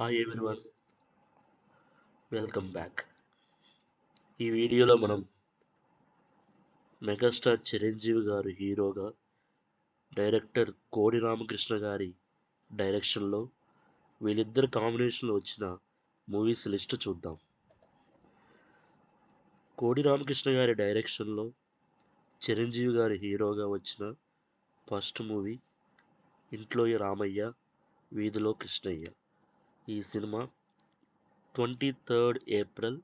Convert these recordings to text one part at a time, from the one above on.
Hi everyone, welcome back. ఈ వీడియోలో మనం మెగాస్టార్ చిరంజీవి గారు హీరోగా, డైరెక్టర్ కోడి రామకృష్ణ గారి డైరెక్షన్లో వీళ్ళిద్దరు కాంబినేషన్లో వచ్చిన మూవీస్ లిస్ట్ చూద్దాం. కోడి రామకృష్ణ గారి డైరెక్షన్లో చిరంజీవి గారి హీరోగా వచ్చిన ఫస్ట్ మూవీ ఇంట్లో రామయ్య వీధిలో కృష్ణయ్య. ఈ సినిమా 23rd ఏప్రిల్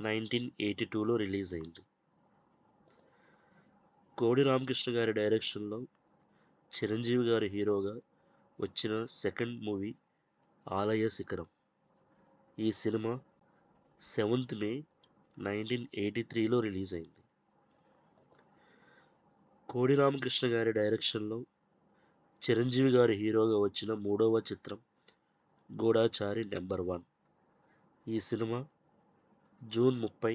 1982లో రిలీజ్ అయింది. కోడి రామకృష్ణ గారి డైరెక్షన్లో చిరంజీవి గారి హీరోగా వచ్చిన సెకండ్ మూవీ ఆలయ శిఖరం. ఈ సినిమా 7th మే 1983లో రిలీజ్ అయింది. కోడి రామకృష్ణ గారి డైరెక్షన్లో చిరంజీవి గారి హీరోగా వచ్చిన మూడవ చిత్రం గూఢచారి నెంబర్ 1. ఈ సినిమా జూన్ 30,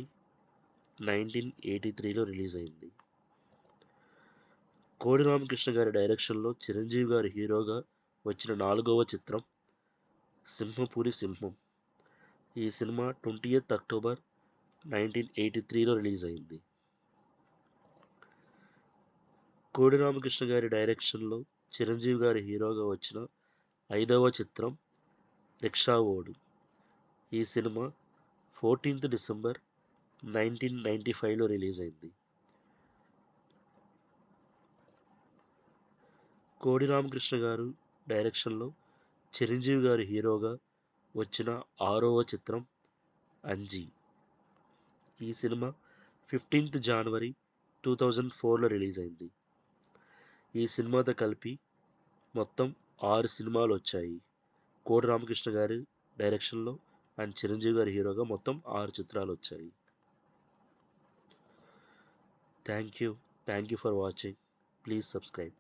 1983లో రిలీజ్ అయింది. కోడి రామకృష్ణ గారి డైరెక్షన్లో చిరంజీవి గారి హీరోగా వచ్చిన నాలుగవ చిత్రం సింహపురి సింహం. ఈ సినిమా 20th అక్టోబర్ 1983లో రిలీజ్ అయింది. కోడి రామకృష్ణ గారి డైరెక్షన్లో చిరంజీవి గారి హీరోగా వచ్చిన ఐదవ చిత్రం రిక్షా ఓడు. ఈ సినిమా 14th డిసెంబర్ 1995లో రిలీజ్ అయింది. కోడి రామకృష్ణ గారు డైరెక్షన్లో చిరంజీవి గారి హీరోగా వచ్చిన ఆరవ చిత్రం అంజీ. ఈ సినిమా 15th జనవరి 2004లో రిలీజ్ అయింది. ఈ సినిమాతో కలిపి మొత్తం 6 సినిమాలు వచ్చాయి. కోడి రామకృష్ణ గారి డైరెక్షన్లో అండ్ చిరంజీవి గారి హీరోగా మొత్తం 6 చిత్రాలు వచ్చాయి. Thank you for watching. Please subscribe.